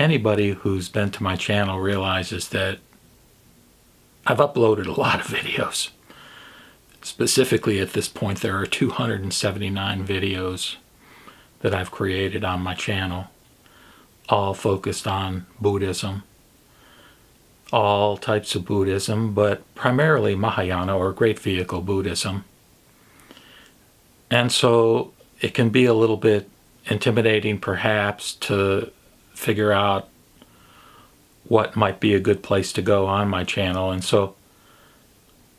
Anybody who's been to my channel realizes that I've uploaded a lot of videos. Specifically at this point there are 279 videos that I've created on my channel, all focused on Buddhism, all types of Buddhism, but primarily Mahayana or Great Vehicle Buddhism. And so it can be a little bit intimidating perhaps to figure out what might be a good place to go on my channel, and so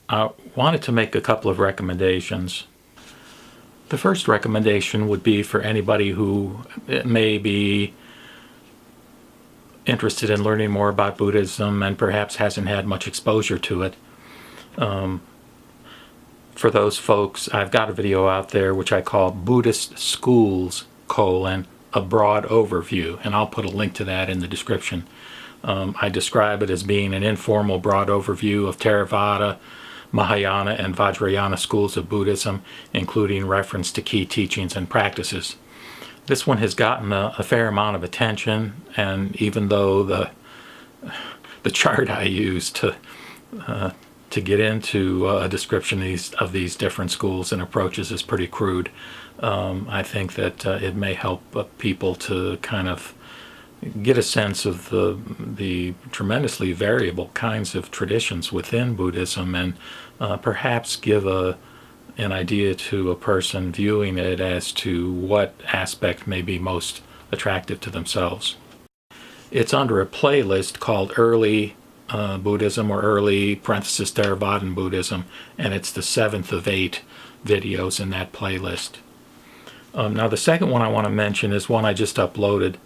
I wanted to make a couple of recommendations. The first recommendation would be for anybody who may be interested in learning more about Buddhism and perhaps hasn't had much exposure to it. For those folks, I've got a video out there which I call Buddhist Schools, a broad overview, and I'll put a link to that in the description. I describe it as being an informal broad overview of Theravada, Mahayana, and Vajrayana schools of Buddhism, including reference to key teachings and practices. This one has gotten a fair amount of attention, and even though the chart I use to get into a description of these different schools and approaches is pretty crude, I think that it may help people to kind of get a sense of the tremendously variable kinds of traditions within Buddhism, and perhaps give an idea to a person viewing it as to what aspect may be most attractive to themselves. It's under a playlist called Early Buddhism, or Early Theravadan Buddhism, and it's the 7th of 8 videos in that playlist. Now the second one I want to mention is one I just uploaded,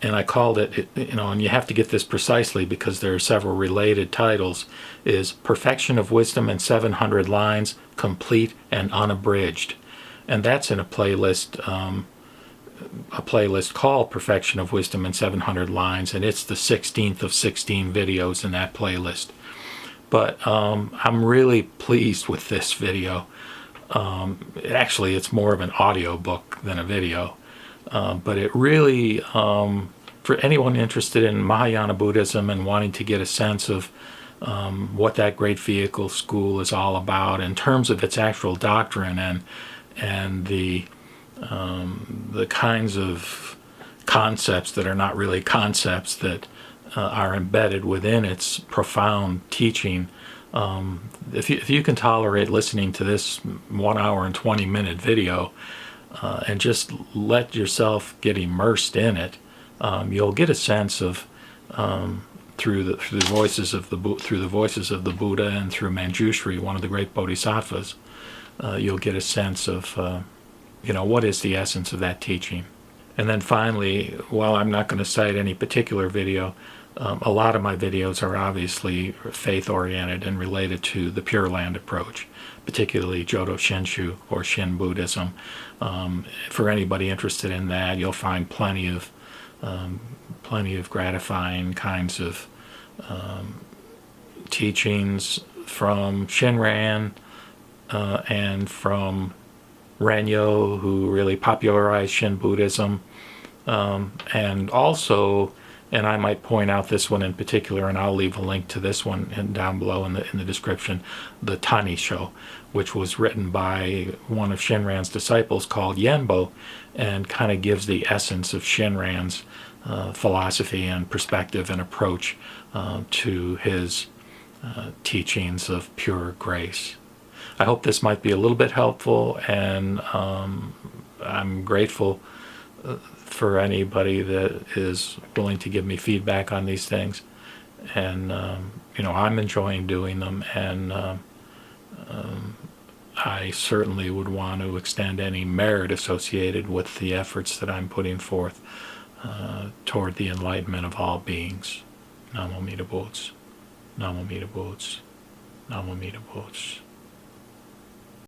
and I called it, and you have to get this precisely because there are several related titles, is Perfection of Wisdom in 700 Lines, Complete and Unabridged. And that's in a playlist called Perfection of Wisdom in 700 Lines, and it's the 16th of 16 videos in that playlist. But I'm really pleased with this video. Actually, it's more of an audio book than a video. But it really, for anyone interested in Mahayana Buddhism and wanting to get a sense of what that Great Vehicle School is all about in terms of its actual doctrine and the kinds of concepts that are not really concepts that are embedded within its profound teaching. If you can tolerate listening to this 1 hour and 20-minute video, and just let yourself get immersed in it, you'll get a sense of through the voices of the Buddha and through Manjushri, one of the great bodhisattvas, you'll get a sense of what is the essence of that teaching. And then finally, while I'm not going to cite any particular video, a lot of my videos are obviously faith-oriented and related to the Pure Land approach, particularly Jodo Shinshu or Shin Buddhism. For anybody interested in that, you'll find plenty of gratifying kinds of teachings from Shinran and from Renyo, who really popularized Shin Buddhism, and also, and I might point out this one in particular, and I'll leave a link to this one down below in the description, the Tanisho, which was written by one of Shinran's disciples called Yenbo, and kind of gives the essence of Shinran's philosophy and perspective and approach to his teachings of pure grace. I hope this might be a little bit helpful, and I'm grateful for anybody that is willing to give me feedback on these things, and I'm enjoying doing them, and I certainly would want to extend any merit associated with the efforts that I'm putting forth toward the enlightenment of all beings. Namo Amida Butsu. Namo Amida Butsu. Namo Amida Butsu.